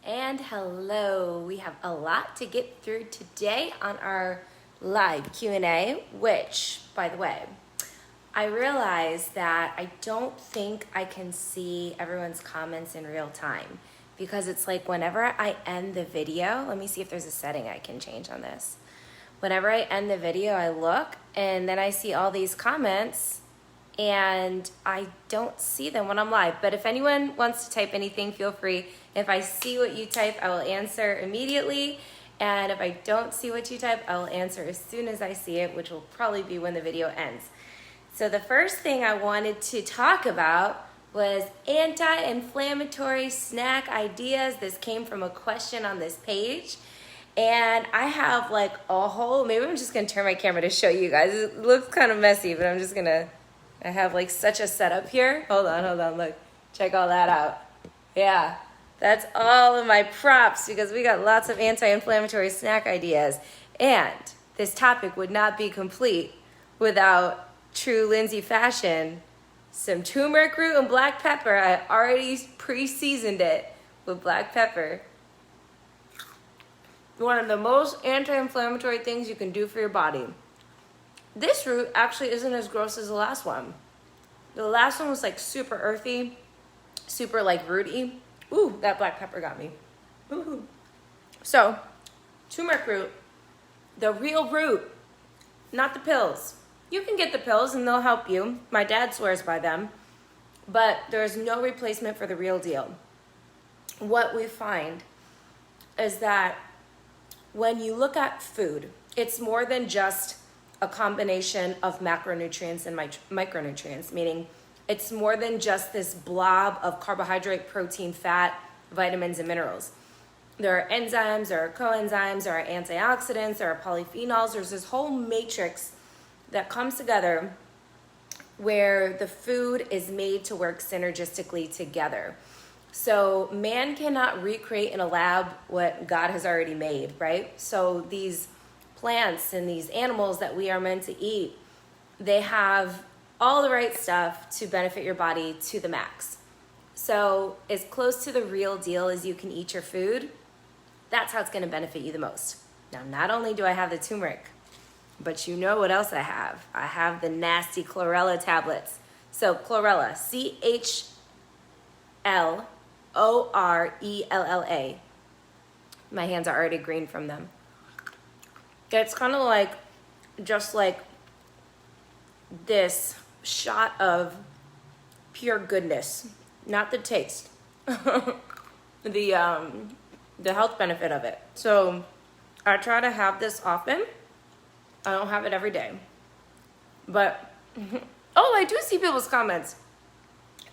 And hello, we have a lot to get through today on our live Q&A, which, by the way, I realized that I don't think I can see everyone's comments in real time because it's like whenever I end the video, let me see if there's a setting I can change on this. Whenever I end the video, I look and then I see all these comments and I don't see them when I'm live. But if anyone wants to type anything, feel free. If I see what you type, I will answer immediately. And if I don't see what you type, I will answer as soon as I see it, which will probably be when the video ends. So the first thing I wanted to talk about was anti-inflammatory snack ideas. This came from a question on this page. And I have like a whole, maybe I'm just gonna turn my camera to show you guys. It looks kind of messy, but I'm just gonna, I have like such a setup here. Hold on, look, check all that out. Yeah, that's all of my props because we got lots of anti-inflammatory snack ideas. And this topic would not be complete without true Lindsey fashion. Some turmeric root and black pepper. I already pre-seasoned it with black pepper. One of the most anti-inflammatory things you can do for your body. This root actually isn't as gross as the last one. The last one was like super earthy, super like rooty. Ooh, that black pepper got me. Ooh. So, turmeric root, the real root, not the pills. You can get the pills and they'll help you. My dad swears by them, but there's no replacement for the real deal. What we find is that when you look at food, it's more than just a combination of macronutrients and micronutrients, meaning it's more than just this blob of carbohydrate, protein, fat, vitamins, and minerals. There are enzymes, there are coenzymes, there are antioxidants, there are polyphenols. There's this whole matrix that comes together where the food is made to work synergistically together. So man cannot recreate in a lab what God has already made, right? So these plants and these animals that we are meant to eat, they have all the right stuff to benefit your body to the max. So as close to the real deal as you can eat your food, that's how it's going to benefit you the most. Now, not only do I have the turmeric, but you know what else I have? I have the nasty Chlorella tablets. So Chlorella, Chlorella. My hands are already green from them. It's kind of like, just like this shot of pure goodness, not the taste, the health benefit of it. So I try to have this often. I don't have it every day, but oh, I do see people's comments.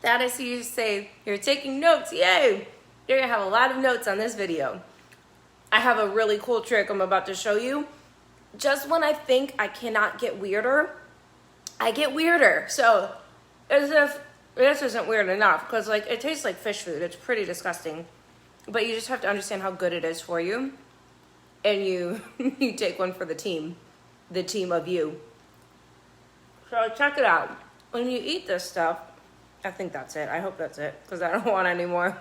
That I see you say you're taking notes. Yay! You're gonna have a lot of notes on this video. I have a really cool trick I'm about to show you. Just when I think I cannot get weirder, I get weirder. So as if this isn't weird enough, because like it tastes like fish food. It's pretty disgusting, but you just have to understand how good it is for you, and you you take one for the team of you. So check it out. When you eat this stuff, I think that's it. I hope that's it, because I don't want any more.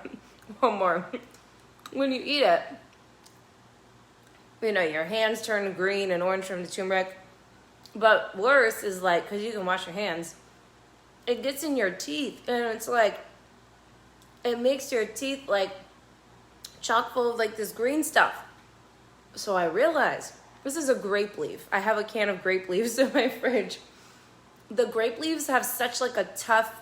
One more. When you eat it, you know, your hands turn green and orange from the turmeric. But worse is like, because you can wash your hands, it gets in your teeth. And it's like, it makes your teeth like chock full of like this green stuff. So I realized, this is a grape leaf. I have a can of grape leaves in my fridge. The grape leaves have such like a tough,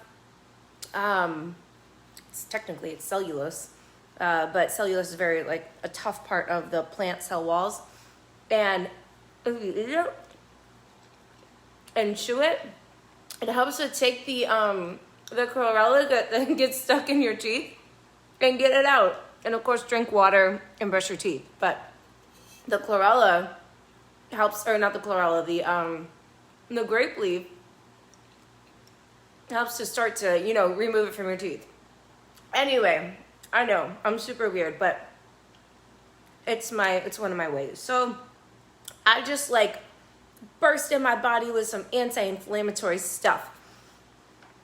it's cellulose. But cellulose is very like a tough part of the plant cell walls. And if you eat it and chew it, it helps to take the chlorella that gets stuck in your teeth and get it out. And of course, drink water and brush your teeth. But the chlorella helps, or not the chlorella, the grape leaf helps to start to, you know, remove it from your teeth. Anyway, I know I'm super weird, but it's one of my ways. So I just like burst in my body with some anti-inflammatory stuff.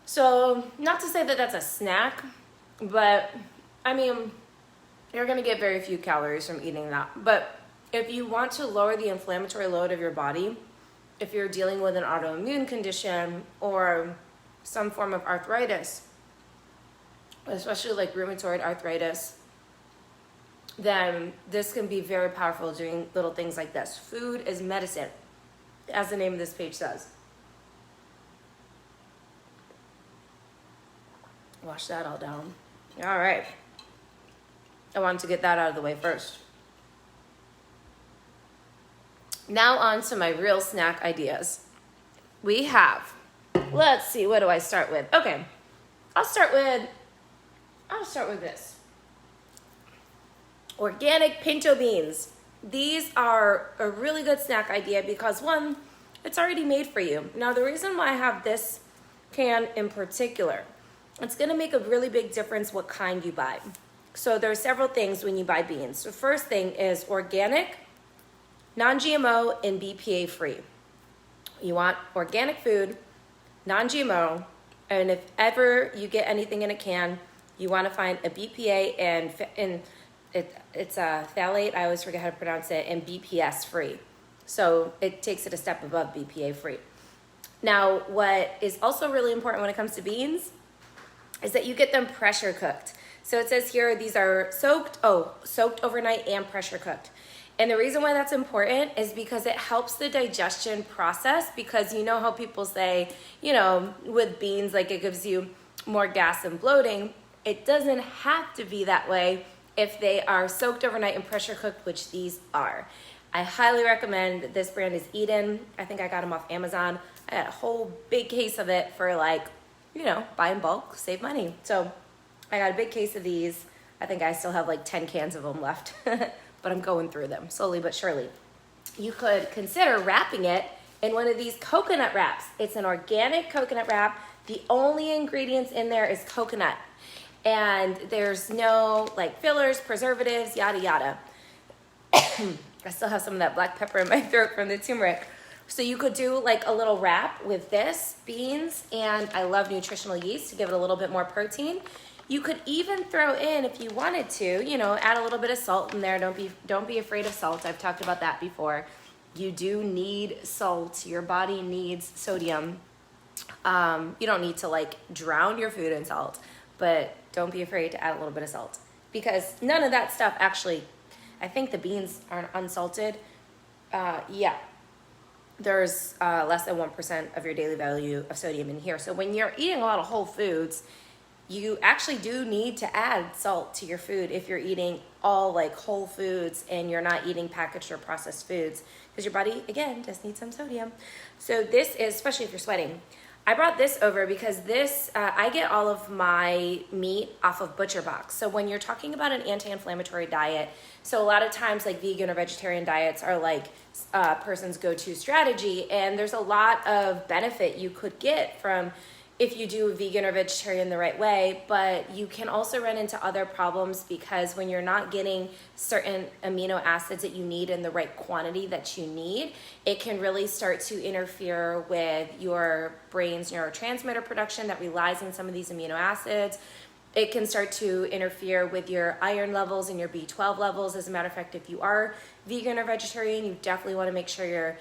So not to say that that's a snack, but I mean, you're gonna get very few calories from eating that. But if you want to lower the inflammatory load of your body, if you're dealing with an autoimmune condition or some form of arthritis, especially like rheumatoid arthritis, then this can be very powerful doing little things like this. Food is medicine, as the name of this page says. Wash that all down. All right. I wanted to get that out of the way first. Now on to my real snack ideas. We have, let's see, what do I start with? Okay, I'll start with this. Organic pinto beans. These are a really good snack idea because one, it's already made for you. Now the reason why I have this can in particular, it's gonna make a really big difference what kind you buy. So there are several things when you buy beans. The first thing is organic, non-GMO, and BPA free. You want organic food, non-GMO, and if ever you get anything in a can, you want to find a BPA and it's a phthalate, I always forget how to pronounce it, and BPS free. So it takes it a step above BPA free. Now, what is also really important when it comes to beans is that you get them pressure cooked. So it says here these are soaked overnight and pressure cooked. And the reason why that's important is because it helps the digestion process, because you know how people say, you know, with beans, like it gives you more gas and bloating. It doesn't have to be that way if they are soaked overnight and pressure cooked, which these are. I highly recommend. This brand is Eden. I think I got them off Amazon. I got a whole big case of it for like, you know, buy in bulk, save money. So I got a big case of these. I think I still have like 10 cans of them left. But I'm going through them slowly but surely. You could consider wrapping it in one of these coconut wraps. It's an organic coconut wrap. The only ingredients in there is coconut. And there's no like fillers, preservatives, yada yada. I still have some of that black pepper in my throat from the turmeric. So you could do like a little wrap with this, beans, and I love nutritional yeast to give it a little bit more protein. You could even throw in, if you wanted to, you know, add a little bit of salt in there. Don't be afraid of salt. I've talked about that before. You do need salt. Your body needs sodium. You don't need to like drown your food in salt, but don't be afraid to add a little bit of salt, because none of that stuff actually, I think the beans are unsalted. Yeah, there's less than 1% of your daily value of sodium in here. So when you're eating a lot of whole foods, you actually do need to add salt to your food if you're eating all like whole foods and you're not eating packaged or processed foods, because your body, again, does need some sodium. So this is, especially if you're sweating. I brought this over because this, I get all of my meat off of ButcherBox. So when you're talking about an anti-inflammatory diet, so a lot of times like vegan or vegetarian diets are like a person's go-to strategy, and there's a lot of benefit you could get from if you do vegan or vegetarian the right way, but you can also run into other problems because when you're not getting certain amino acids that you need in the right quantity that you need, it can really start to interfere with your brain's neurotransmitter production that relies on some of these amino acids. It can start to interfere with your iron levels and your B12 levels. As a matter of fact, if you are vegan or vegetarian, you definitely want to make sure you're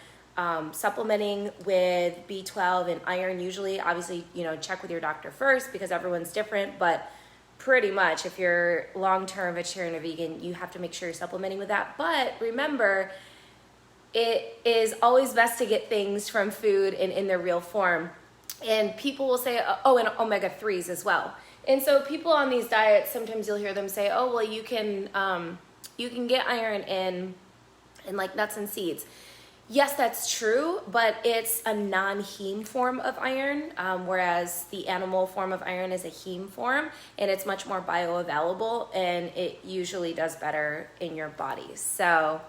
supplementing with B12 and iron. Usually, obviously, you know, check with your doctor first because everyone's different, but pretty much if you're long-term vegetarian or vegan, you have to make sure you're supplementing with that. But remember, it is always best to get things from food and in their real form. And people will say, oh, and omega-3s as well. And so people on these diets, sometimes you'll hear them say, oh, well, you can get iron in like nuts and seeds. Yes, that's true, but it's a non-heme form of iron, whereas the animal form of iron is a heme form, and it's much more bioavailable, and it usually does better in your body. So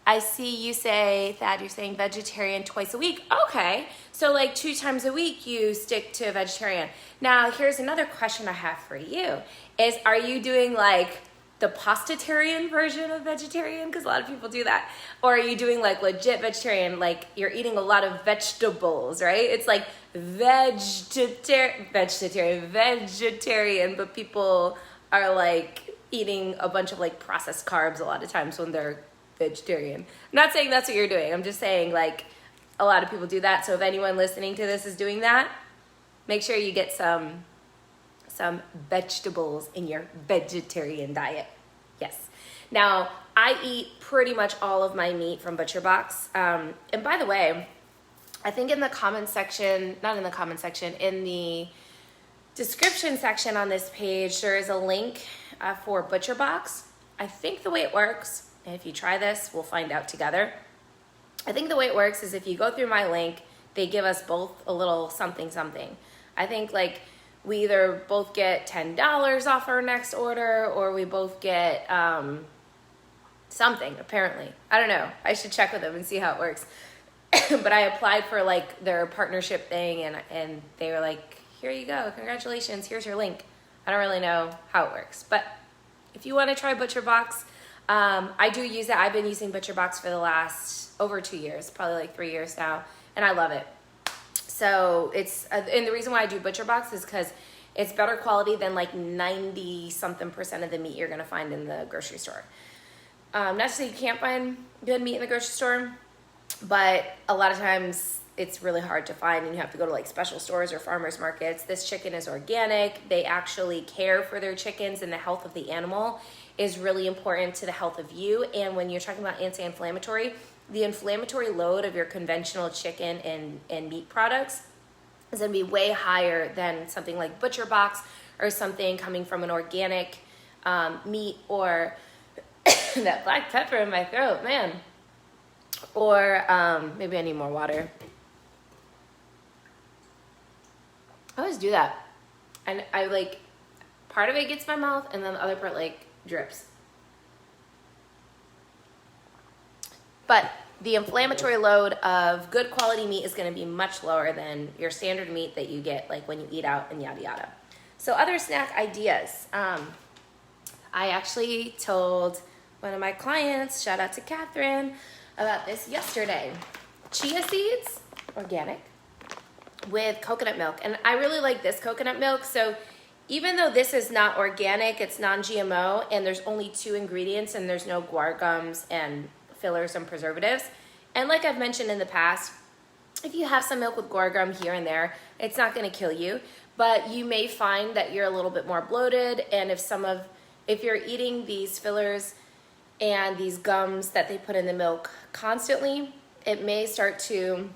I see you say, Thad, you're saying vegetarian twice a week. Okay, so like 2 times a week you stick to vegetarian. Now, here's another question I have for you, is are you doing like the pastatarian version of vegetarian? Because a lot of people do that. Or are you doing like legit vegetarian, like you're eating a lot of vegetables, right? It's like vegetarian, but people are like, eating a bunch of like processed carbs a lot of times when they're vegetarian. I'm not saying that's what you're doing. I'm just saying like a lot of people do that. So if anyone listening to this is doing that, make sure you get some vegetables in your vegetarian diet. Yes. Now, I eat pretty much all of my meat from ButcherBox. And by the way, I think in the comment section, not in the comment section, in the description section on this page, there is a link for ButcherBox. I think the way it works, and if you try this, we'll find out together. I think the way it works is if you go through my link, they give us both a little something. I think like we either both get $10 off our next order, or we both get something, apparently. I don't know. I should check with them and see how it works. But I applied for like their partnership thing, and they were like, here you go, congratulations, here's your link. I don't really know how it works, but if you want to try ButcherBox, I do use it. I've been using ButcherBox for the last over 2 years, probably like 3 years now, and I love it. So it's, and the reason why I do ButcherBox is because it's better quality than like 90-something% of the meat you're gonna find in the grocery store. Not to say you can't find good meat in the grocery store, but a lot of times it's really hard to find and you have to go to like special stores or farmers markets. This chicken is organic. They actually care for their chickens, and the health of the animal is really important to the health of you. And when you're talking about anti-inflammatory, the inflammatory load of your conventional chicken and meat products is gonna be way higher than something like ButcherBox or something coming from an organic meat, or that black pepper in my throat, man. Or maybe I need more water. I always do that. And I like, part of it gets my mouth and then the other part like drips. But the inflammatory load of good quality meat is gonna be much lower than your standard meat that you get like when you eat out and yada yada. So other snack ideas. I actually told one of my clients, shout out to Catherine, about this yesterday. Chia seeds, organic, with coconut milk. And I really like this coconut milk. So even though this is not organic, it's non-GMO, and there's only 2 ingredients, and there's no guar gums and fillers and preservatives. And like I've mentioned in the past, if you have some milk with guar gum here and there, it's not gonna kill you, but you may find that you're a little bit more bloated. And if you're eating these fillers and these gums that they put in the milk constantly, it may start to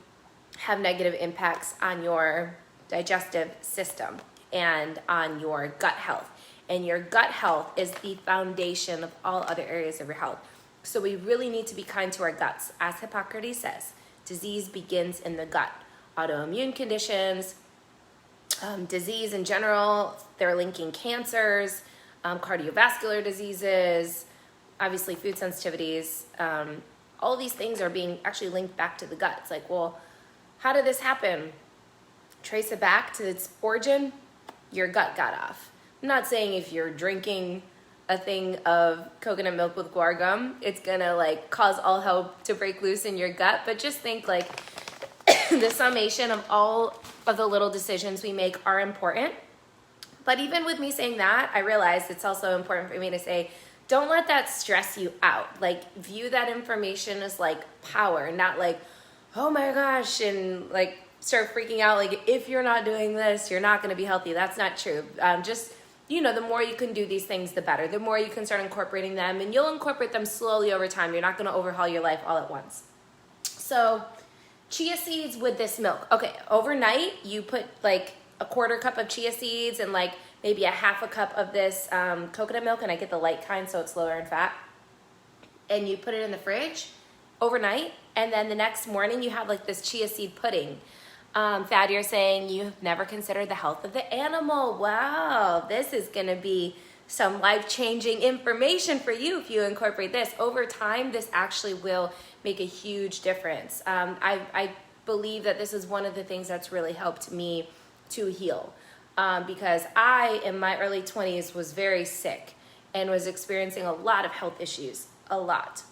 have negative impacts on your digestive system and on your gut health. And your gut health is the foundation of all other areas of your health. So we really need to be kind to our guts. As Hippocrates says, disease begins in the gut. Autoimmune conditions, disease in general, they're linking cancers, cardiovascular diseases, obviously food sensitivities. All these things are being actually linked back to the gut. It's like, well, how did this happen? Trace it back to its origin. Your gut got off. I'm not saying if you're drinking a thing of coconut milk with guar gum, it's gonna like cause all hell to break loose in your gut, but just think like the summation of all of the little decisions we make are important. But even with me saying that, I realized it's also important for me to say, don't let that stress you out. Like, view that information as like power, not like, oh my gosh, and like start freaking out. Like, if you're not doing this, you're not gonna be healthy. That's not true. Just, you know, the more you can do these things, the better. The more you can start incorporating them, and you'll incorporate them slowly over time. You're not gonna overhaul your life all at once. So, chia seeds with this milk. Okay, overnight, you put like a 1/4 cup of chia seeds and like maybe a 1/2 cup of this coconut milk, and I get the light kind so it's lower in fat. And you put it in the fridge overnight, and then the next morning you have like this chia seed pudding. Thad, you're saying you've never considered the health of the animal. Wow, this is gonna be some life-changing information for you if you incorporate this. Over time, this actually will make a huge difference. I believe that this is one of the things that's really helped me to heal. Because I, in my early 20s, was very sick and was experiencing a lot of health issues, a lot.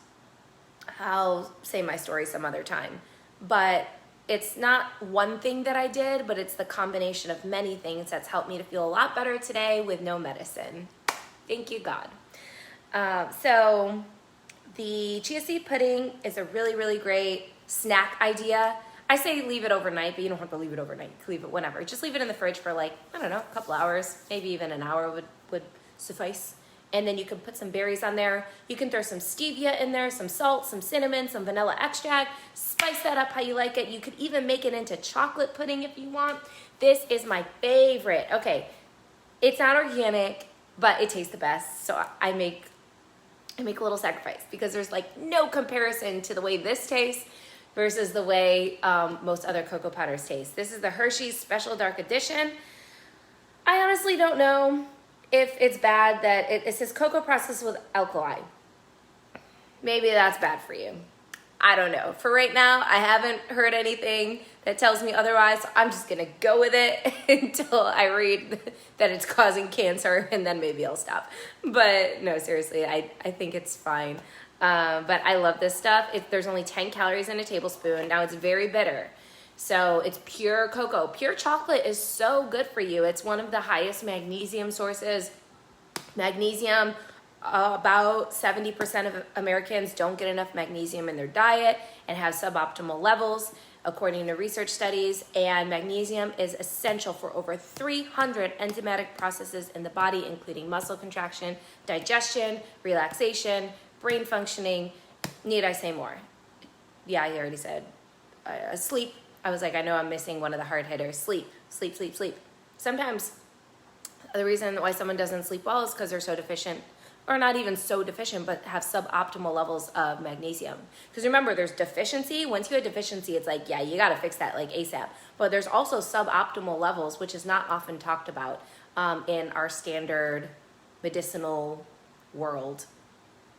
I'll say my story some other time. But it's not one thing that I did, but it's the combination of many things that's helped me to feel a lot better today with no medicine. Thank you, God. So the chia seed pudding is a really, really great snack idea. I say leave it overnight, but you don't have to leave it overnight. You can leave it whenever. Just leave it in the fridge for like, I don't know, a couple hours, maybe even an hour would suffice. And then you can put some berries on there. You can throw some stevia in there, some salt, some cinnamon, some vanilla extract. Spice that up how you like it. You could even make it into chocolate pudding if you want. This is my favorite. Okay, it's not organic, but it tastes the best. So I make a little sacrifice because there's like no comparison to the way this tastes versus the way most other cocoa powders taste. This is the Hershey's Special Dark Edition. I honestly don't know if it's bad that it says cocoa processed with alkali. Maybe that's bad for you. I don't know. For right now, I haven't heard anything that tells me otherwise. So I'm just gonna go with it until I read that it's causing cancer, and then maybe I'll stop. But no, seriously, I think it's fine. But I love this stuff. There's only 10 calories in a tablespoon. Now it's very bitter. So it's pure cocoa. Pure chocolate is so good for you. It's one of the highest magnesium sources. Magnesium, about 70% of Americans don't get enough magnesium in their diet and have suboptimal levels, according to research studies. And magnesium is essential for over 300 enzymatic processes in the body, including muscle contraction, digestion, relaxation, brain functioning. Need I say more? Yeah, I already said. Sleep. I was like, I know I'm missing one of the hard hitters. Sleep, sleep, sleep, sleep. Sometimes the reason why someone doesn't sleep well is because they're so deficient, or not even so deficient, but have suboptimal levels of magnesium. Because remember, there's deficiency. Once you have deficiency, it's like, yeah, you got to fix that like ASAP. But there's also suboptimal levels, which is not often talked about in our standard medicinal world.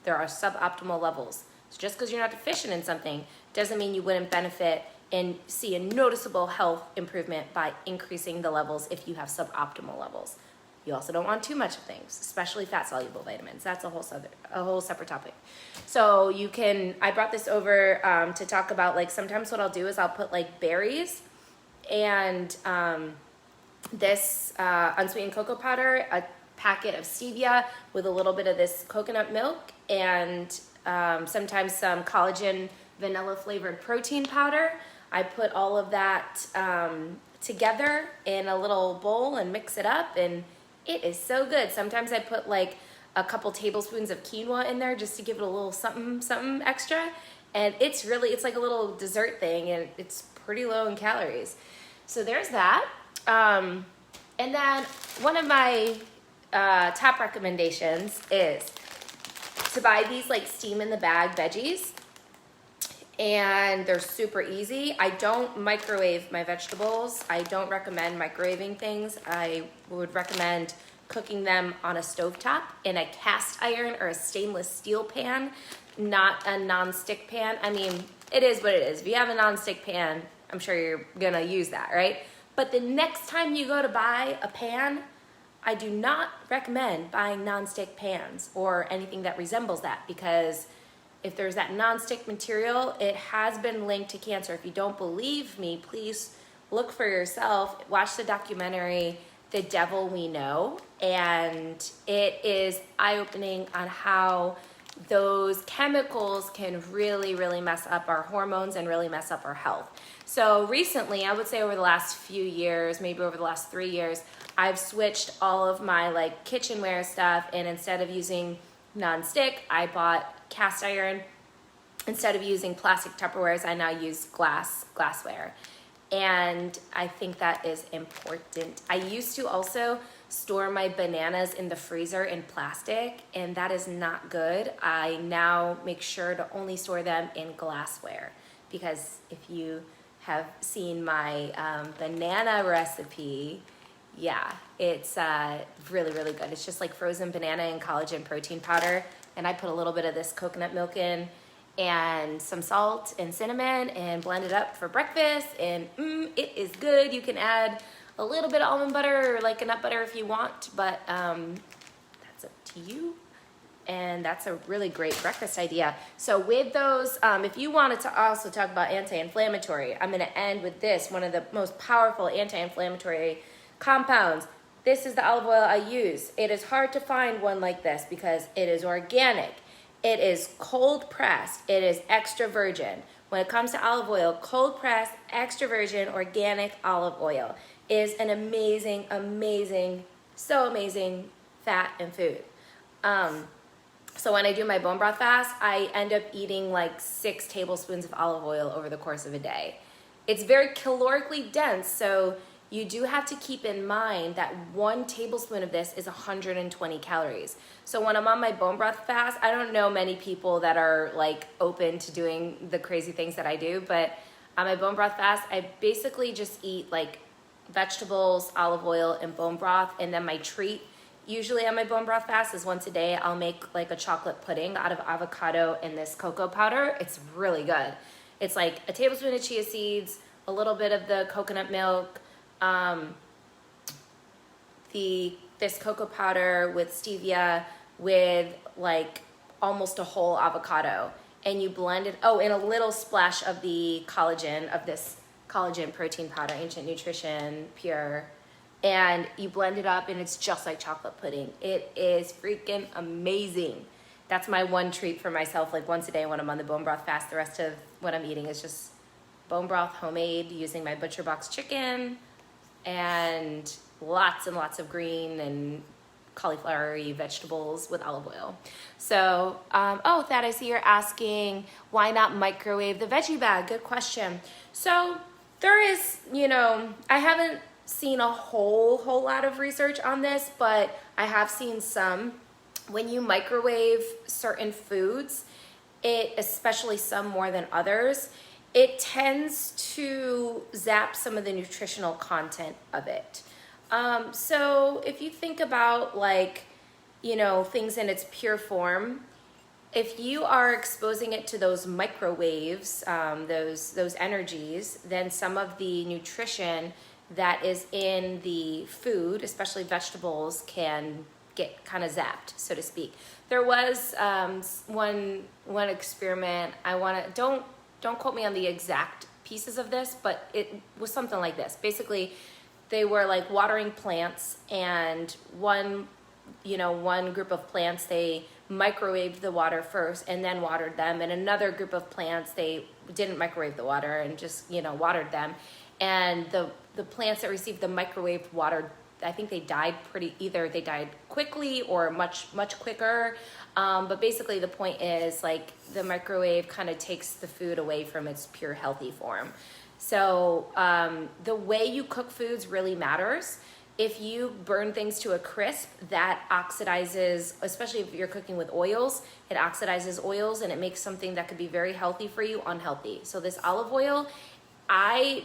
There are suboptimal levels. So just because you're not deficient in something doesn't mean you wouldn't benefit and see a noticeable health improvement by increasing the levels if you have suboptimal levels. You also don't want too much of things, especially fat-soluble vitamins. That's a whole separate topic. So you can, I brought this over to talk about, like, sometimes what I'll do is I'll put like berries and this unsweetened cocoa powder, a packet of stevia with a little bit of this coconut milk, and sometimes some collagen vanilla flavored protein powder. I put all of that together in a little bowl and mix it up, and it is so good. Sometimes I put like a couple tablespoons of quinoa in there just to give it a little something extra, and it's like a little dessert thing, and it's pretty low in calories. So there's that. And then one of my top recommendations is to buy these like steam in the bag veggies, and they're super easy. I don't microwave my vegetables. I don't recommend microwaving things. I would recommend cooking them on a stovetop in a cast iron or a stainless steel pan, not a non-stick pan. I mean, it is what it is. If you have a non-stick pan, I'm sure you're gonna use that, right? But the next time you go to buy a pan, I do not recommend buying non-stick pans or anything that resembles that, because if there's that non-stick material, it has been linked to cancer. If you don't believe me, please look for yourself. Watch the documentary, The Devil We Know, and it is eye-opening on how those chemicals can really, really mess up our hormones and really mess up our health. So recently, I would say over the last few years, maybe over the last 3 years, I've switched all of my like kitchenware stuff, and instead of using non-stick, I bought cast iron. Instead of using plastic Tupperwares, I now use glassware. And I think that is important. I used to also store my bananas in the freezer in plastic, and that is not good. I now make sure to only store them in glassware, because if you have seen my banana recipe, yeah, it's really, really good. It's just like frozen banana and collagen protein powder, and I put a little bit of this coconut milk in and some salt and cinnamon and blend it up for breakfast, and it is good. You can add a little bit of almond butter or like a nut butter if you want, but that's up to you. And that's a really great breakfast idea. So with those, if you wanted to also talk about anti-inflammatory, I'm gonna end with this, one of the most powerful anti-inflammatory compounds, this is the olive oil I use. It is hard to find one like this because it is organic. It is cold pressed. It is extra virgin. When it comes to olive oil, cold pressed, extra virgin, organic olive oil is an amazing, amazing, so amazing fat and food. So when I do my bone broth fast, I end up eating like 6 tablespoons of olive oil over the course of a day. It's very calorically dense, so you do have to keep in mind that 1 tablespoon of this is 120 calories. So when I'm on my bone broth fast, I don't know many people that are like open to doing the crazy things that I do, but on my bone broth fast, I basically just eat like vegetables, olive oil, and bone broth, and then my treat usually on my bone broth fast is once a day. I'll make like a chocolate pudding out of avocado and this cocoa powder. It's really good. It's like a tablespoon of chia seeds, a little bit of the coconut milk, this cocoa powder with stevia with like almost a whole avocado, and you blend it. Oh, and a little splash of the collagen, of this collagen protein powder, Ancient Nutrition Pure, and you blend it up and it's just like chocolate pudding. It is freaking amazing. That's my one treat for myself, like once a day when I'm on the bone broth fast. The rest of what I'm eating is just bone broth, homemade, using my Butcher Box chicken, and lots of green and cauliflowery vegetables with olive oil. So, oh, Thad, I see you're asking, why not microwave the veggie bag? Good question. So there is, I haven't seen a whole lot of research on this, but I have seen some. When you microwave certain foods, especially some more than others, it tends to zap some of the nutritional content of it. So if you think about things in its pure form, if you are exposing it to those microwaves, those energies, then some of the nutrition that is in the food, especially vegetables, can get kind of zapped, so to speak. There was one experiment. Don't quote me on the exact pieces of this, but it was something like this. Basically, they were like watering plants, and one group of plants, they microwaved the water first and then watered them, and another group of plants, they didn't microwave the water and just watered them. And the plants that received the microwaved water, I think they died either they died quickly or much quicker. But basically the point is, like, the microwave kind of takes the food away from its pure healthy form. So the way you cook foods really matters. If you burn things to a crisp, that oxidizes, especially if you're cooking with oils, it oxidizes oils and it makes something that could be very healthy for you unhealthy. So this olive oil,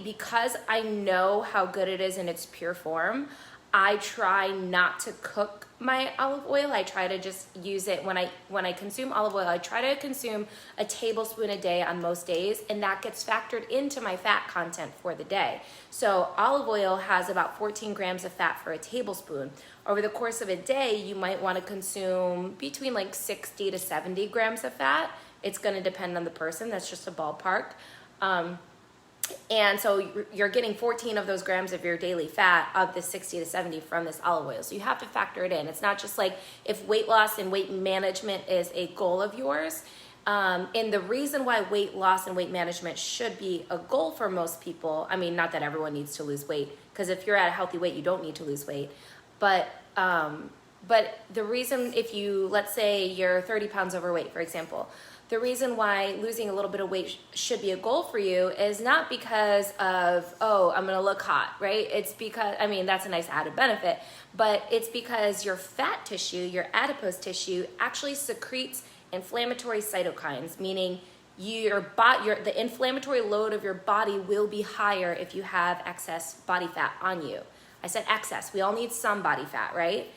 because I know how good it is in its pure form, I try not to cook my olive oil. I try to just use it when I consume olive oil. I try to consume a tablespoon a day on most days, and that gets factored into my fat content for the day. So olive oil has about 14 grams of fat for a tablespoon. Over the course of a day, you might want to consume between like 60 to 70 grams of fat. It's going to depend on the person. That's just a ballpark. And so you're getting 14 of those grams of your daily fat of the 60 to 70 from this olive oil. So you have to factor it in. It's not just like if weight loss and weight management is a goal of yours. And the reason why weight loss and weight management should be a goal for most people, I mean, not that everyone needs to lose weight, because if you're at a healthy weight, you don't need to lose weight. But the reason, let's say you're 30 pounds overweight, for example, the reason why losing a little bit of weight should be a goal for you is not because of, I'm going to look hot, right? It's because, that's a nice added benefit, but it's because your fat tissue, your adipose tissue, actually secretes inflammatory cytokines, meaning the inflammatory load of your body will be higher if you have excess body fat on you. I said excess. We all need some body fat, right?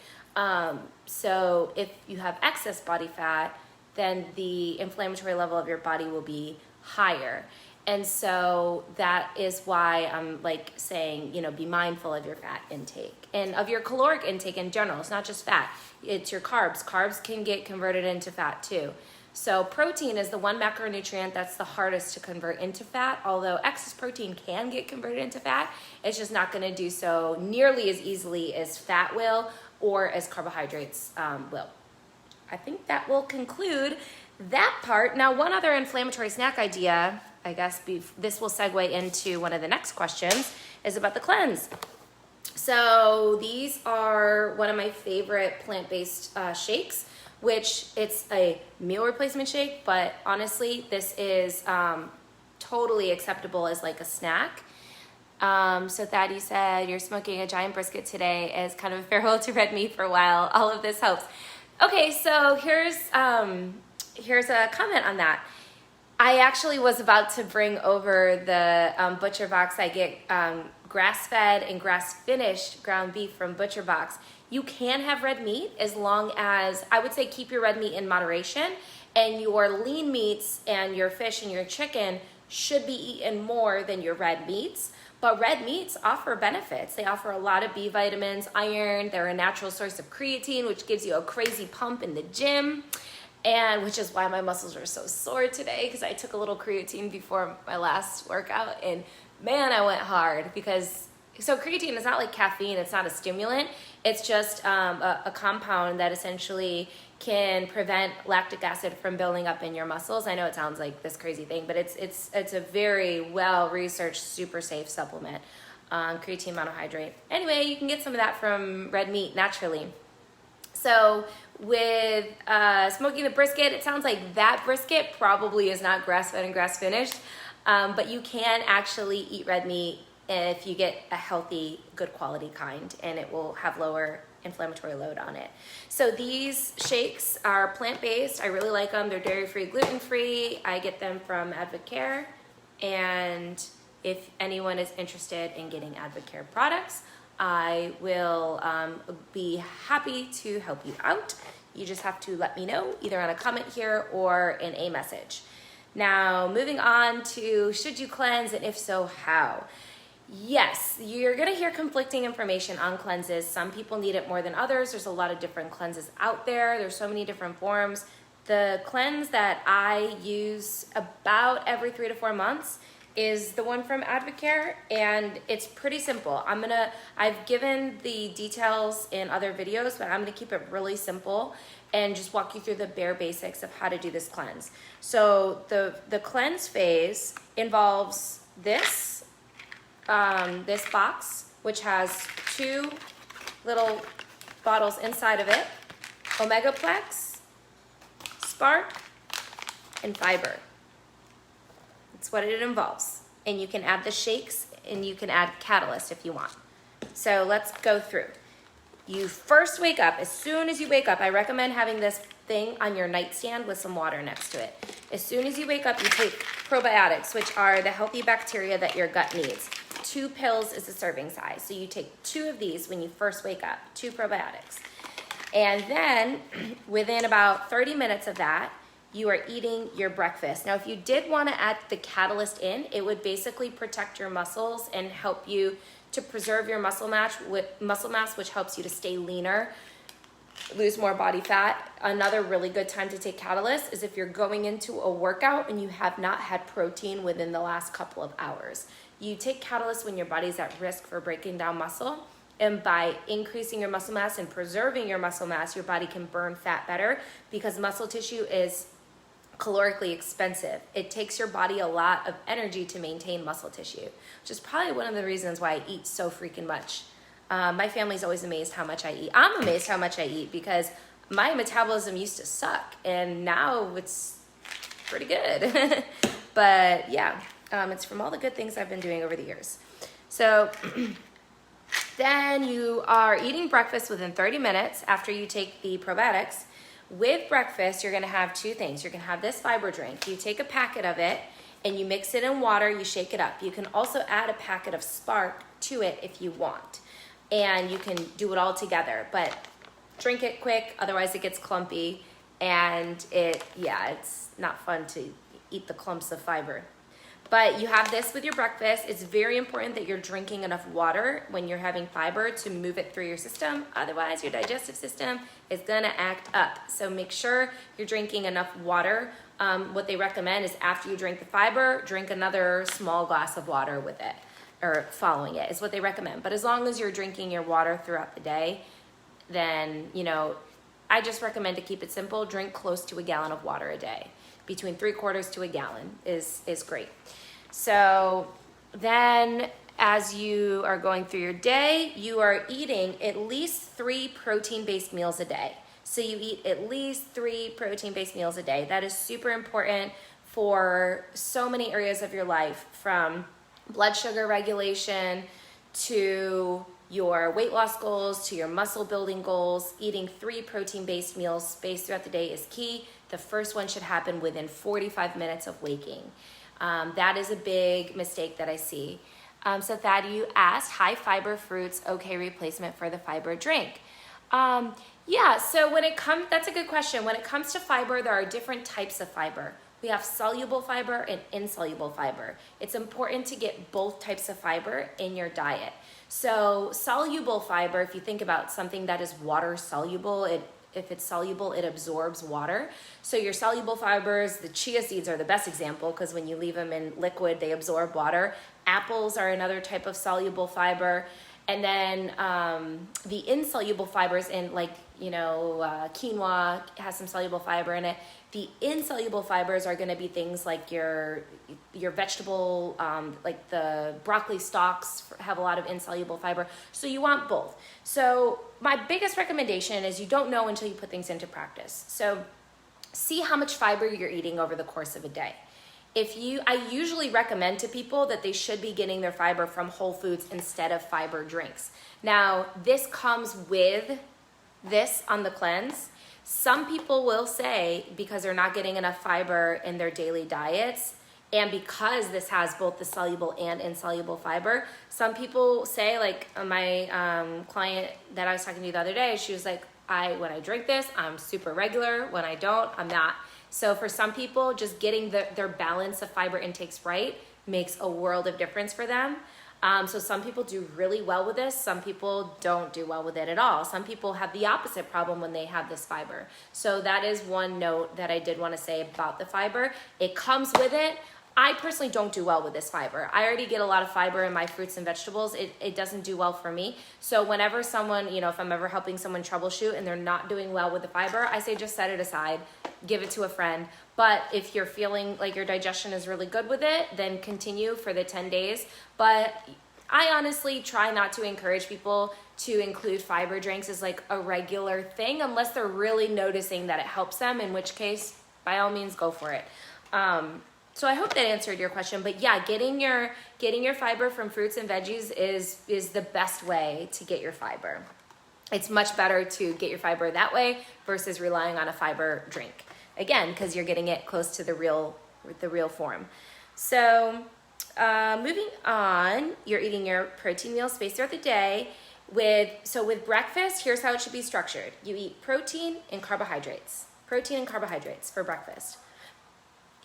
So if you have excess body fat, then the inflammatory level of your body will be higher. And so that is why I'm like saying, you know, be mindful of your fat intake and of your caloric intake in general. It's not just fat, it's your carbs. Carbs can get converted into fat too. So protein is the one macronutrient that's the hardest to convert into fat, although excess protein can get converted into fat. It's just not gonna do so nearly as easily as fat will or as carbohydrates will. I think that will conclude that part. Now, one other inflammatory snack idea, I guess this will segue into one of the next questions, is about the cleanse. So these are one of my favorite plant-based shakes, which it's a meal replacement shake, but honestly, this is totally acceptable as like a snack. So Thaddy said, you're smoking a giant brisket today as kind of a farewell to red meat for a while. All of this helps. Okay, so here's a comment on that. I actually was about to bring over the Butcher Box. I get grass-fed and grass-finished ground beef from Butcher Box. You can have red meat as long as, I would say, keep your red meat in moderation, and your lean meats and your fish and your chicken should be eaten more than your red meats. But red meats offer benefits. They offer a lot of B vitamins, iron. They're a natural source of creatine, which gives you a crazy pump in the gym. And which is why my muscles are so sore today, because I took a little creatine before my last workout, and man, I went hard. Because so creatine is not like caffeine, it's not a stimulant, it's just a compound that essentially can prevent lactic acid from building up in your muscles. I know it sounds like this crazy thing, but it's a very well researched, super safe supplement, creatine monohydrate. Anyway, you can get some of that from red meat naturally. So with smoking the brisket, it sounds like that brisket probably is not grass-fed and grass-finished, but you can actually eat red meat if you get a healthy, good quality kind, and it will have lower inflammatory load on it. So these shakes are plant-based. I really like them. They're dairy-free, gluten-free. I get them from Advocare, and if anyone is interested in getting Advocare products, I will be happy to help you out. You just have to let me know either on a comment here or in a message. Now, moving on to should you cleanse, and if so, how? Yes, you're gonna hear conflicting information on cleanses. Some people need it more than others. There's a lot of different cleanses out there. There's so many different forms. The cleanse that I use about every 3 to 4 months is the one from Advocare, and it's pretty simple. I've given the details in other videos, but I'm gonna keep it really simple and just walk you through the bare basics of how to do this cleanse. So the cleanse phase involves this box, which has 2 little bottles inside of it, Omegaplex, Spark, and Fiber. That's what it involves. And you can add the shakes, and you can add catalyst if you want. So let's go through. You first wake up. As soon as you wake up, I recommend having this thing on your nightstand with some water next to it. As soon as you wake up, you take probiotics, which are the healthy bacteria that your gut needs. 2 pills is the serving size. So you take 2 of these when you first wake up, 2 probiotics. And then within about 30 minutes of that, you are eating your breakfast. Now, if you did want to add the catalyst in, it would basically protect your muscles and help you to preserve your muscle mass, which helps you to stay leaner, lose more body fat. Another really good time to take catalyst is if you're going into a workout and you have not had protein within the last couple of hours. You take catalyst when your body's at risk for breaking down muscle. And by increasing your muscle mass and preserving your muscle mass, your body can burn fat better, because muscle tissue is calorically expensive. It takes your body a lot of energy to maintain muscle tissue, which is probably one of the reasons why I eat so freaking much. My family's always amazed how much I eat. I'm amazed how much I eat because my metabolism used to suck, and now it's pretty good. But yeah, it's from all the good things I've been doing over the years. So then you are eating breakfast within 30 minutes after you take the probiotics. With breakfast, you're gonna have 2 things. You're gonna have this fiber drink. You take a packet of it and you mix it in water, you shake it up. You can also add a packet of Spark to it if you want. And you can do it all together, but drink it quick, otherwise it gets clumpy, and it's not fun to eat the clumps of fiber. But you have this with your breakfast. It's very important that you're drinking enough water when you're having fiber to move it through your system. Otherwise, your digestive system is gonna act up. So make sure you're drinking enough water. What they recommend is after you drink the fiber, drink another small glass of water with it, or following it is what they recommend. But as long as you're drinking your water throughout the day, then, you know, I just recommend to keep it simple. Drink close to a gallon of water a day. Between 3/4 to a gallon is great. So then as you are going through your day, you are eating at least 3 protein-based meals a day. So you eat at least 3 protein-based meals a day. That is super important for so many areas of your life, from blood sugar regulation to your weight loss goals, to your muscle building goals. Eating 3 protein-based meals spaced throughout the day is key. The first one should happen within 45 minutes of waking. That is a big mistake that I see. So Thad, you asked, high fiber fruits, okay replacement for the fiber drink? Yeah, so that's a good question. When it comes to fiber, there are different types of fiber. We have soluble fiber and insoluble fiber. It's important to get both types of fiber in your diet. So soluble fiber, if you think about something that is water soluble, if it's soluble, it absorbs water. So your soluble fibers, the chia seeds are the best example, because when you leave them in liquid, they absorb water. Apples are another type of soluble fiber. And then the insoluble fibers in, like, quinoa has some soluble fiber in it. The insoluble fibers are going to be things like your vegetable, like the broccoli stalks have a lot of insoluble fiber. So you want both. So my biggest recommendation is you don't know until you put things into practice. So see how much fiber you're eating over the course of a day. I usually recommend to people that they should be getting their fiber from whole foods instead of fiber drinks. Now, this comes with this on the cleanse. Some people will say, because they're not getting enough fiber in their daily diets, and because this has both the soluble and insoluble fiber, some people say, like my client that I was talking to the other day, she was like, when I drink this, I'm super regular. When I don't, I'm not. So for some people, just getting their balance of fiber intakes right makes a world of difference for them. So some people do really well with this. Some people don't do well with it at all. Some people have the opposite problem when they have this fiber. So that is one note that I did want to say about the fiber. It comes with it. I personally don't do well with this fiber. I already get a lot of fiber in my fruits and vegetables. It doesn't do well for me. So whenever someone, if I'm ever helping someone troubleshoot and they're not doing well with the fiber, I say just set it aside, give it to a friend. But if you're feeling like your digestion is really good with it, then continue for the 10 days. But I honestly try not to encourage people to include fiber drinks as like a regular thing unless they're really noticing that it helps them, in which case, by all means, go for it. So I hope that answered your question. But yeah, getting your fiber from fruits and veggies is the best way to get your fiber. It's much better to get your fiber that way versus relying on a fiber drink. Again, because you're getting it close to the real form. So moving on, you're eating your protein meal spaced throughout the day. With breakfast, here's how it should be structured. You eat protein and carbohydrates for breakfast.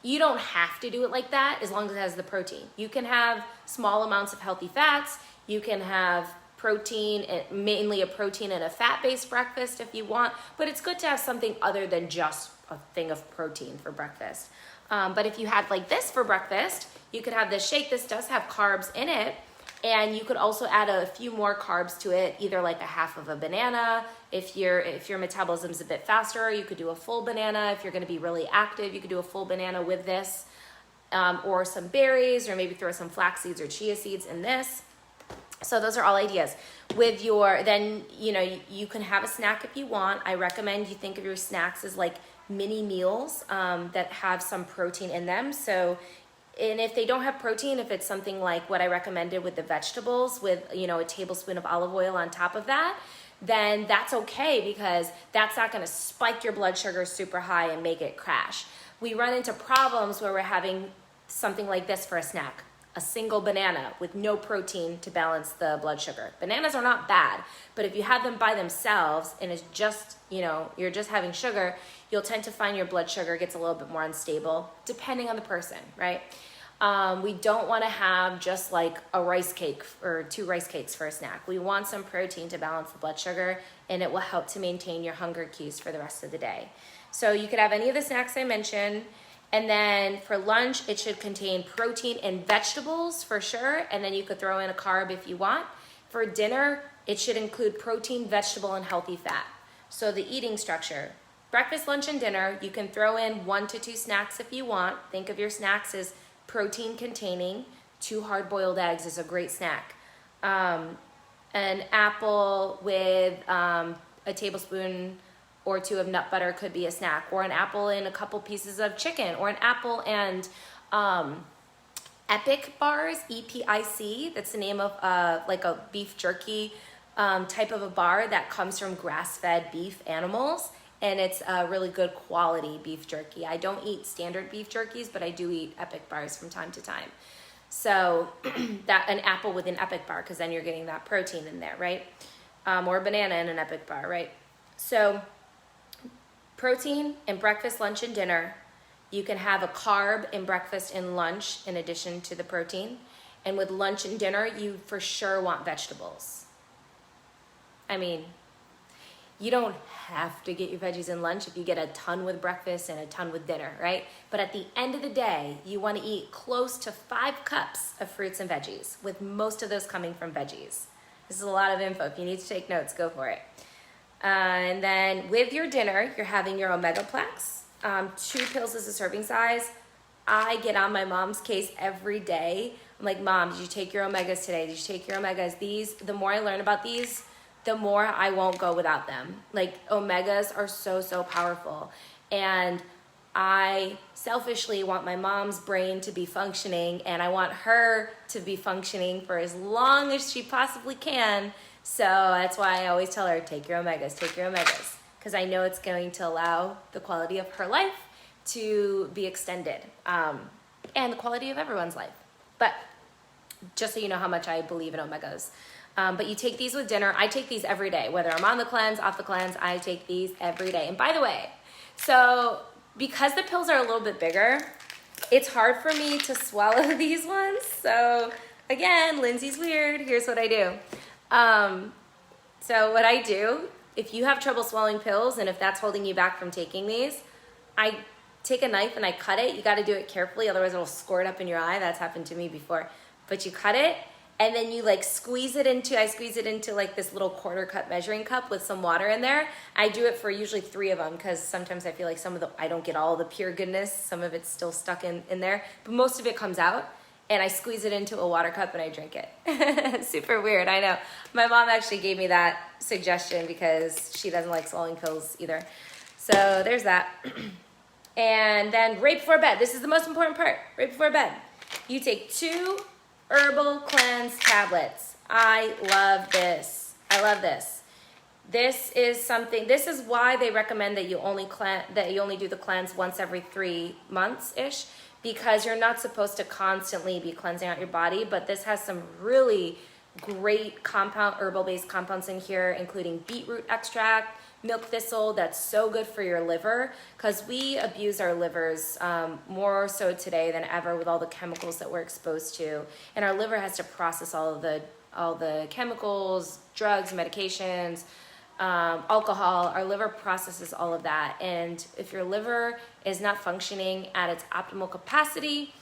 You don't have to do it like that as long as it has the protein. You can have small amounts of healthy fats. You can have protein, mainly a protein and a fat-based breakfast if you want, but it's good to have something other than just a thing of protein for breakfast. But if you had like this for breakfast, you could have this shake. This does have carbs in it, and you could also add a few more carbs to it, either like a half of a banana. If your metabolism is a bit faster, you could do a full banana. If you're going to be really active, you could do a full banana with this, or some berries, or maybe throw some flax seeds or chia seeds in this. So those are all ideas. Then you can have a snack if you want. I recommend you think of your snacks as like mini meals that have some protein in them. And if they don't have protein, if it's something like what I recommended with the vegetables, with a tablespoon of olive oil on top of that, then that's okay, because that's not going to spike your blood sugar super high and make it crash. We run into problems where we're having something like this for a snack. A single banana with no protein to balance the blood sugar. Bananas are not bad, but if you have them by themselves and it's just, you're just having sugar, you'll tend to find your blood sugar gets a little bit more unstable, depending on the person, right? We don't want to have just like a rice cake or 2 rice cakes for a snack. We want some protein to balance the blood sugar, and it will help to maintain your hunger cues for the rest of the day. So you could have any of the snacks I mentioned. And then for lunch, it should contain protein and vegetables for sure. And then you could throw in a carb if you want. For dinner, it should include protein, vegetable, and healthy fat. So the eating structure: breakfast, lunch, and dinner. You can throw in 1 to 2 snacks if you want. Think of your snacks as protein containing. 2 hard-boiled eggs is a great snack. An apple with a tablespoon or 2 of nut butter could be a snack, or an apple and a couple pieces of chicken, or an apple and Epic bars, EPIC. That's the name of like a beef jerky type of a bar that comes from grass-fed beef animals, and it's a really good quality beef jerky. I don't eat standard beef jerkies, but I do eat Epic bars from time to time. So that an apple with an Epic bar, because then you're getting that protein in there, right? Or a banana in an Epic bar, right? So protein in breakfast, lunch, and dinner. You can have a carb in breakfast and lunch in addition to the protein. And with lunch and dinner, you for sure want vegetables. I mean, you don't have to get your veggies in lunch if you get a ton with breakfast and a ton with dinner, right? But at the end of the day, you want to eat close to 5 cups of fruits and veggies, with most of those coming from veggies. This is a lot of info. If you need to take notes, go for it. And then with your dinner, you're having your Omegaplex. 2 pills is a serving size. I get on my mom's case every day. I'm like, Mom, did you take your omegas today? Did you take your omegas? The more I learn about these, the more I won't go without them. Like, omegas are so, so powerful. And I selfishly want my mom's brain to be functioning, and I want her to be functioning for as long as she possibly can. So that's why I always tell her, take your omegas, because I know it's going to allow the quality of her life to be extended, and the quality of everyone's life. But just so you know how much I believe in omegas. But you take these with dinner. I take these every day, whether I'm on the cleanse, off the cleanse, I take these every day. And by the way, so because the pills are a little bit bigger, it's hard for me to swallow these ones. So again, Lindsay's weird. Here's what I do. So what I do, if you have trouble swallowing pills and if that's holding you back from taking these, I take a knife and I cut it. You got to do it carefully, otherwise it'll squirt up in your eye. That's happened to me before. But you cut it, and then you like squeeze it into like this little quarter cup measuring cup with some water in there. I do it for usually 3 of them, because sometimes I feel like I don't get all the pure goodness. Some of it's still stuck in there, but most of it comes out. And I squeeze it into a water cup and I drink it. Super weird, I know. My mom actually gave me that suggestion because she doesn't like swallowing pills either. So there's that. And then right before bed, this is the most important part. Right before bed, you take 2 herbal cleanse tablets. I love this. This is why they recommend that you only do the cleanse once every 3 months-ish, because you're not supposed to constantly be cleansing out your body. But this has some really great herbal-based compounds in here, including beetroot extract, milk thistle. That's so good for your liver, because we abuse our livers more so today than ever with all the chemicals that we're exposed to. And our liver has to process all the chemicals, drugs, medications, alcohol. Our liver processes all of that, and if your liver is not functioning at its optimal capacity,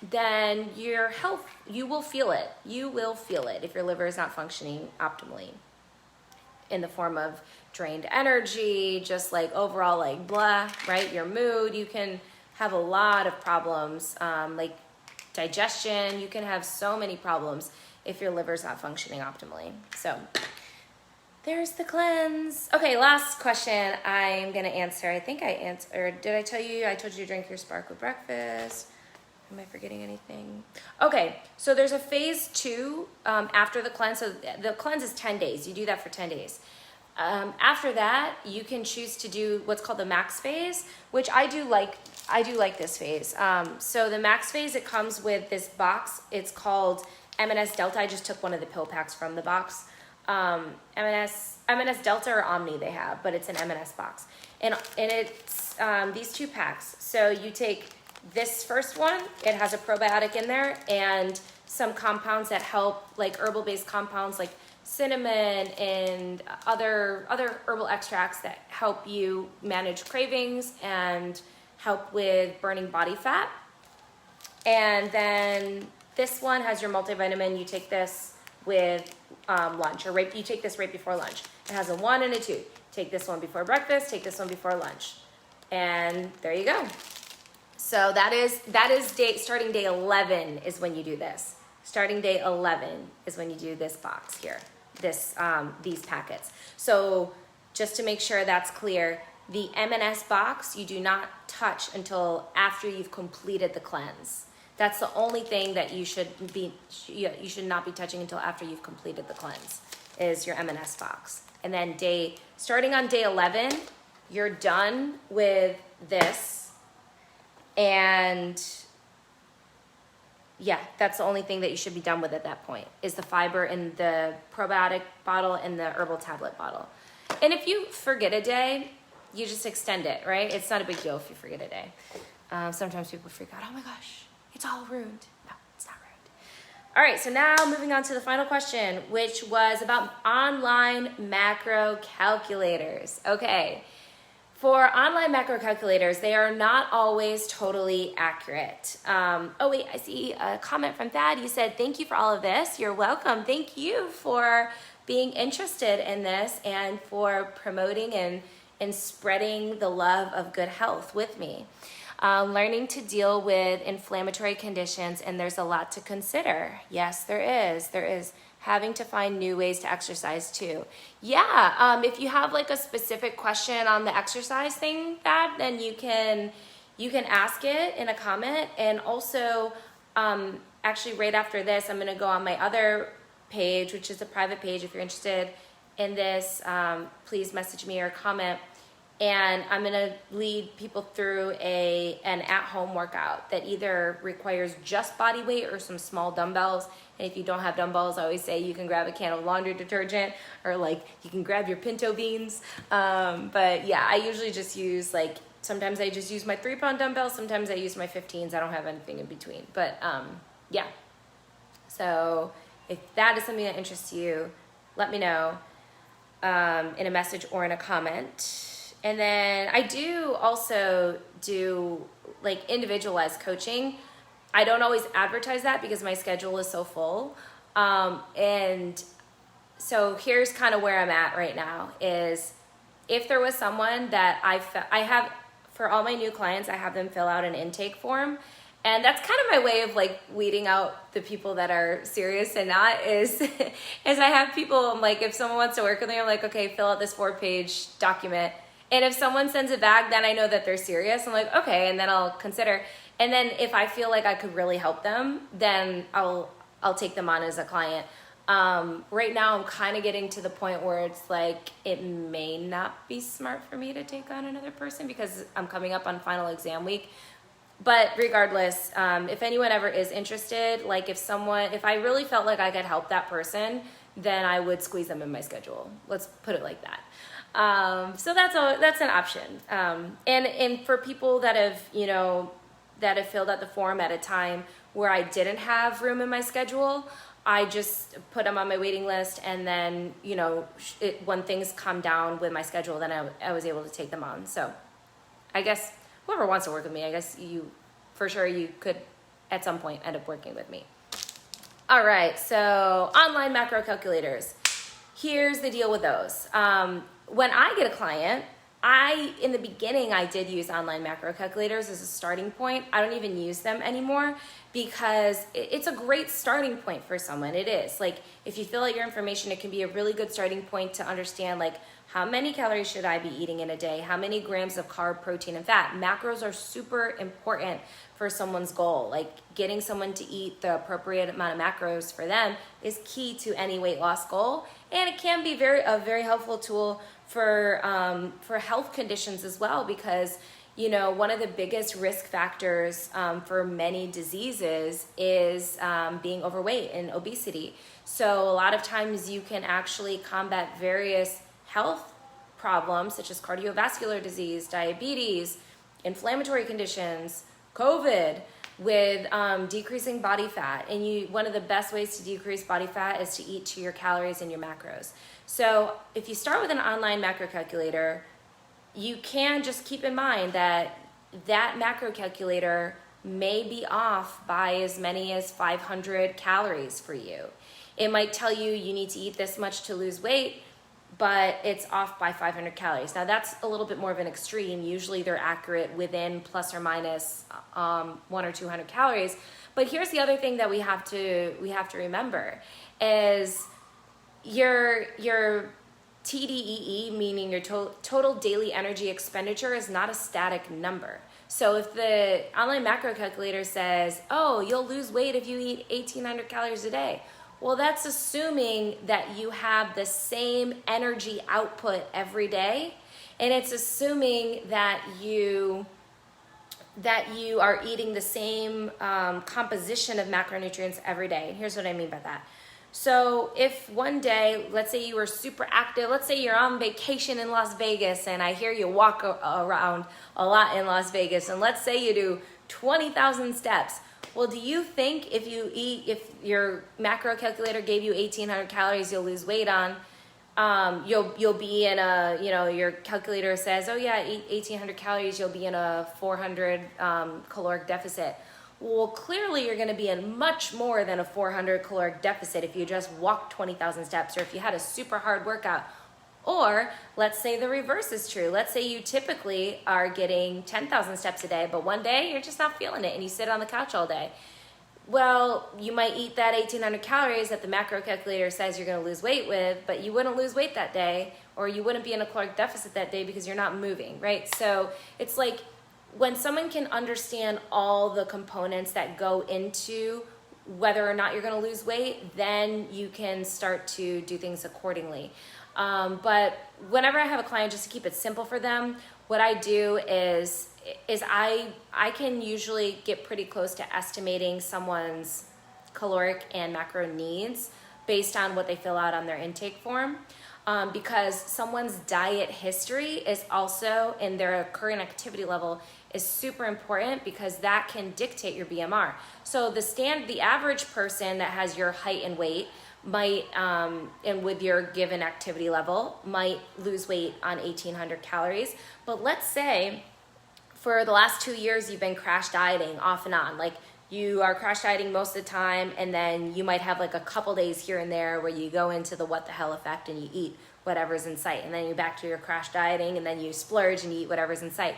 then your health, you will feel it if your liver is not functioning optimally, in the form of drained energy, just like overall like blah, right? Your mood, you can have a lot of problems, like digestion. You can have so many problems if your liver's not functioning optimally. So there's the cleanse. Okay, last question I'm gonna answer. I think I answered, did I tell you? I told you to drink your Spark with breakfast. Am I forgetting anything? Okay, so there's a phase 2 after the cleanse. So the cleanse is 10 days. You do that for 10 days. After that, you can choose to do what's called the max phase, which I do like this phase. So the max phase, it comes with this box. It's called M&S Delta. I just took one of the pill packs from the box. M&S Delta or Omni they have, but it's an M&S box. And it's these 2 packs. So you take this first one, it has a probiotic in there and some compounds that help, like herbal-based compounds like cinnamon and other herbal extracts that help you manage cravings and help with burning body fat. And then this one has your multivitamin. You take this with lunch, or you take this right before lunch. It has a 1 and a 2. Take this one before breakfast, take this one before lunch. And there you go. So that is starting day 11 is when you do this. Starting day 11 is when you do this box here, these packets. So just to make sure that's clear, the M&S box you do not touch until after you've completed the cleanse. That's the only thing that you should not be touching until after you've completed the cleanse, is your M&S box. And then starting on day 11, you're done with this. And yeah, that's the only thing that you should be done with at that point, is the fiber in the probiotic bottle and the herbal tablet bottle. And if you forget a day, you just extend it, right? It's not a big deal if you forget a day. Sometimes people freak out, oh my gosh, it's all ruined. No, it's not ruined. All right, so now moving on to the final question, which was about online macro calculators. Okay. For online macro calculators, they are not always totally accurate. Oh wait, I see a comment from Thad. You said, thank you for all of this. You're welcome. Thank you for being interested in this and for promoting and spreading the love of good health with me. Learning to deal with inflammatory conditions, and there's a lot to consider. Yes, there is. There is having to find new ways to exercise too. Yeah, if you have like a specific question on the exercise thing, then you can ask it in a comment. And also, actually right after this, I'm gonna go on my other page, which is a private page. If you're interested in this, please message me or comment. And I'm gonna lead people through an at-home workout that either requires just body weight or some small dumbbells. And if you don't have dumbbells, I always say you can grab a can of laundry detergent, or like you can grab your pinto beans. But yeah, I usually just use sometimes I just use my 3-pound dumbbells, sometimes I use my 15s. I don't have anything in between. But yeah, so if that is something that interests you, let me know in a message or in a comment. And then I do also do like individualized coaching. I don't always advertise that because my schedule is so full. And so here's kind of where I'm at right now, is if there was someone that I have, for all my new clients, I have them fill out an intake form. And that's kind of my way of like weeding out the people that are serious and not, is I have people, I'm like, if someone wants to work with me, I'm like, okay, fill out this 4-page document. And if someone sends it back, then I know that they're serious. I'm like, okay, and then I'll consider. And then if I feel like I could really help them, then I'll take them on as a client. Right now, I'm kind of getting to the point where it's like, it may not be smart for me to take on another person because I'm coming up on final exam week. But regardless, if anyone ever is interested, like if I really felt like I could help that person, then I would squeeze them in my schedule. Let's put it like that. So that's an option. And for people that have filled out the form at a time where I didn't have room in my schedule, I just put them on my waiting list. And then, when things calm down with my schedule, then I was able to take them on. So I guess whoever wants to work with me, I guess you could at some point end up working with me. All right. So online macro calculators. Here's the deal with those. When I get a client, in the beginning, I did use online macro calculators as a starting point. I don't even use them anymore because it's a great starting point for someone. It is. Like, if you fill out your information, it can be a really good starting point to understand, like, how many calories should I be eating in a day? How many grams of carb, protein, and fat? Macros are super important for someone's goal. Like, getting someone to eat the appropriate amount of macros for them is key to any weight loss goal. And it can be a very helpful tool for health conditions as well, because one of the biggest risk factors for many diseases is being overweight and obesity. So a lot of times you can actually combat various health problems such as cardiovascular disease, diabetes, inflammatory conditions, COVID with decreasing body fat. And one of the best ways to decrease body fat is to eat to your calories and your macros. So if you start with an online macro calculator, you can just keep in mind that that macro calculator may be off by as many as 500 calories for you. It might tell you you need to eat this much to lose weight, but it's off by 500 calories. Now that's a little bit more of an extreme. Usually they're accurate within plus or minus 100 or 200 calories. But here's the other thing that we have to remember is your TDEE, meaning your total daily energy expenditure, is not a static number. So if the online macro calculator says, oh, you'll lose weight if you eat 1,800 calories a day, well, that's assuming that you have the same energy output every day, and it's assuming that you are eating the same composition of macronutrients every day. And here's what I mean by that. So if one day, let's say you were super active, let's say you're on vacation in Las Vegas, and I hear you walk around a lot in Las Vegas, and let's say you do 20,000 steps. Well, do you think if your macro calculator gave you 1,800 calories you'll lose weight on, you'll be in a, your calculator says, oh yeah, 1,800 calories, you'll be in a 400 caloric deficit. Well, clearly you're going to be in much more than a 400 caloric deficit if you just walked 20,000 steps, or if you had a super hard workout. Or let's say the reverse is true. Let's say you typically are getting 10,000 steps a day, but one day you're just not feeling it and you sit on the couch all day. Well, you might eat that 1,800 calories that the macro calculator says you're going to lose weight with, but you wouldn't lose weight that day, or you wouldn't be in a caloric deficit that day because you're not moving, right? So it's like when someone can understand all the components that go into whether or not you're going to lose weight, then you can start to do things accordingly. But whenever I have a client, just to keep it simple for them, what I do is I can usually get pretty close to estimating someone's caloric and macro needs based on what they fill out on their intake form. Because someone's diet history is also, and their current activity level is super important, because that can dictate your BMR. So the average person that has your height and weight might, and with your given activity level, might lose weight on 1,800 calories. But let's say for the last 2 years, you've been crash dieting off and on. Like you are crash dieting most of the time, and then you might have like a couple days here and there where you go into the what the hell effect and you eat whatever's in sight. And then you're back to your crash dieting, and then you splurge and you eat whatever's in sight.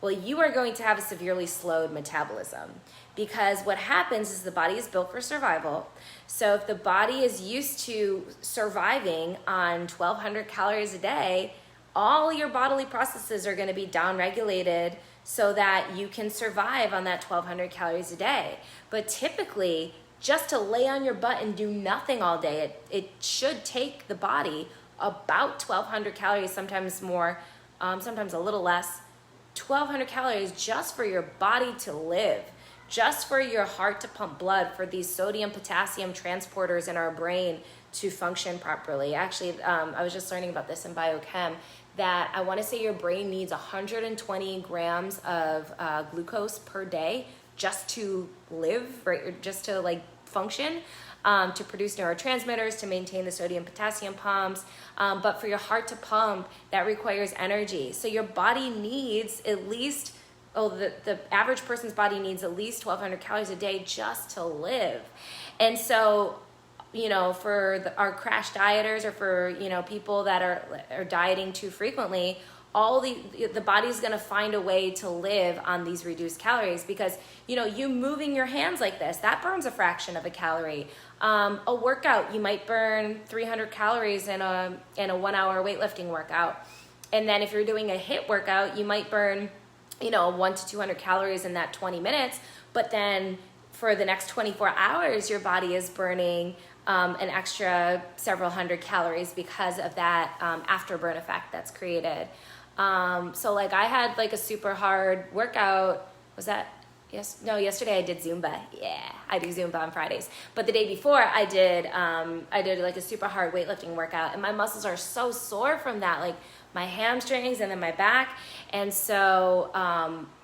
Well, you are going to have a severely slowed metabolism, because what happens is the body is built for survival. So if the body is used to surviving on 1,200 calories a day, all your bodily processes are going to be downregulated so that you can survive on that 1,200 calories a day. But typically, just to lay on your butt and do nothing all day, it should take the body about 1,200 calories, sometimes more, sometimes a little less, 1,200 calories just for your body to live, just for your heart to pump blood, for these sodium potassium transporters in our brain to function properly. Actually, I was just learning about this in biochem, that I want to say your brain needs 120 grams of glucose per day just to live, right? Or just to like function, to produce neurotransmitters, to maintain the sodium potassium pumps. But for your heart to pump, that requires energy. So your body needs at least, the average person's body needs at least 1,200 calories a day just to live. And so, for our crash dieters, or for, people that are dieting too frequently, the body's going to find a way to live on these reduced calories, because, you moving your hands like this, that burns a fraction of a calorie. A workout, you might burn 300 calories in a 1 hour weightlifting workout. And then if you're doing a HIIT workout, you might burn, 100 to 200 calories in that 20 minutes. But then for the next 24 hours, your body is burning an extra several hundred calories because of that afterburn effect that's created. So like I had like a super hard workout. Yesterday I did Zumba. Yeah, I do Zumba on Fridays. But the day before I did like a super hard weightlifting workout, and my muscles are so sore from that, like my hamstrings and then my back. And so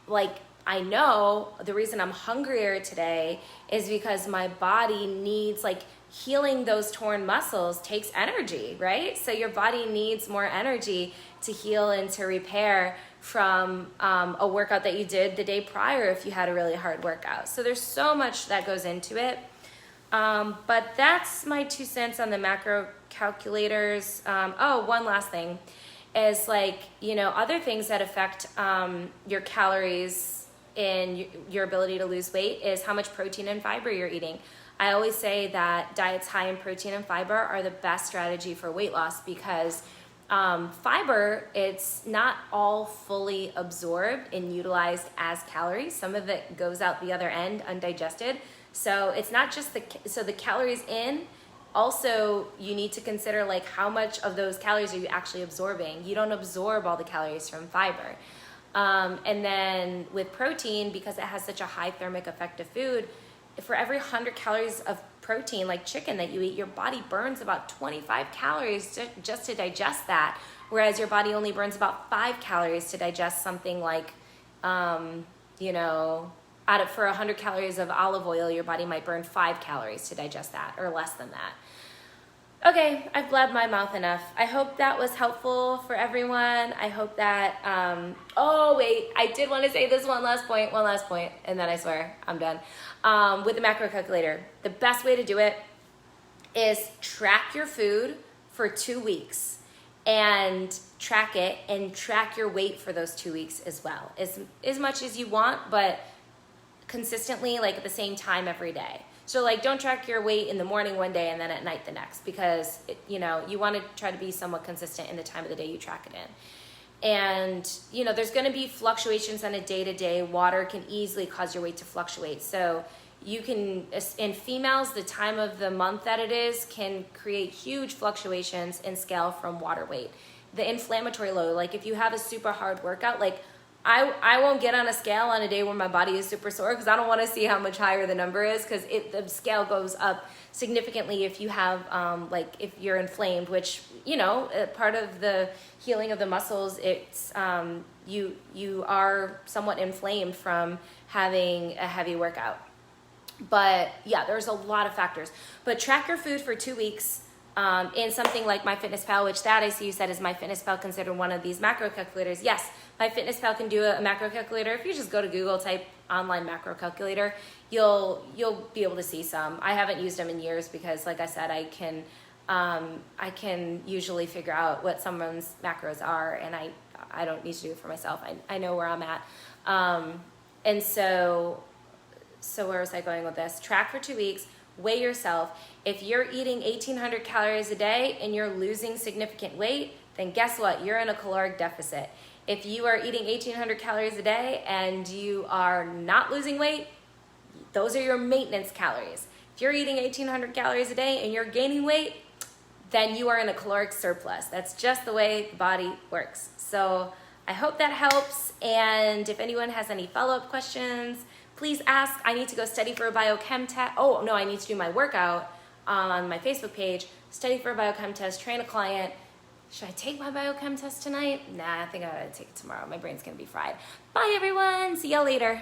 like I know the reason I'm hungrier today is because my body needs, like, healing those torn muscles takes energy, right? So your body needs more energy to heal and to repair from a workout that you did the day prior if you had a really hard workout. So there's so much that goes into it. But that's my 2 cents on the macro calculators. Oh, one last thing is, like, you know, other things that affect your calories and your ability to lose weight is how much protein and fiber you're eating. I always say that diets high in protein and fiber are the best strategy for weight loss because fiber, it's not all fully absorbed and utilized as calories. Some of it goes out the other end undigested. So it's not just the calories in. Also, you need to consider, like, how much of those calories are you actually absorbing. You don't absorb all the calories from fiber. And then with protein, because it has such a high thermic effect of food, for every 100 calories of protein, like chicken, that you eat, your body burns about 25 calories just to digest that, whereas your body only burns about 5 calories to digest something like, you know, for 100 calories of olive oil, your body might burn 5 calories to digest that, or less than that. Okay, I've blabbed my mouth enough. I hope that was helpful for everyone. I hope that, oh wait, I did want to say this one last point, and then I swear I'm done. With the macro calculator, the best way to do it is track your food for 2 weeks and track it and track your weight for those 2 weeks as well. As much as you want, but consistently, like at the same time every day. So, like, don't track your weight in the morning one day and then at night the next, because you know, you want to try to be somewhat consistent in the time of the day you track it in. And you know, there's going to be fluctuations on a day-to-day. Water can easily cause your weight to fluctuate. So you can, in females, the time of the month that it is can create huge fluctuations in scale from water weight. The inflammatory load, like if you have a super hard workout, like I won't get on a scale on a day where my body is super sore, because I don't want to see how much higher the number is, because the scale goes up significantly if you have, like if you're inflamed, which, you know, part of the healing of the muscles, it's, you are somewhat inflamed from having a heavy workout. But yeah, there's a lot of factors. But track your food for 2 weeks. In something like MyFitnessPal, which that I see you said is MyFitnessPal considered one of these macro calculators. Yes, MyFitnessPal can do a macro calculator. If you just go to Google, type online macro calculator, you'll be able to see some. I haven't used them in years because, like I said, I can usually figure out what someone's macros are, and I don't need to do it for myself. I know where I'm at. And so where was I going with this? Track for 2 weeks. Weigh yourself. If you're eating 1,800 calories a day and you're losing significant weight, then guess what? You're in a caloric deficit. If you are eating 1,800 calories a day and you are not losing weight, those are your maintenance calories. If you're eating 1,800 calories a day and you're gaining weight, then you are in a caloric surplus. That's just the way the body works. So I hope that helps. And if anyone has any follow-up questions, please ask. I need to go study for a biochem test. Oh, no, I need to do my workout on my Facebook page, study for a biochem test, train a client. Should I take my biochem test tonight? Nah, I think I gotta take it tomorrow. My brain's gonna be fried. Bye, everyone. See y'all later.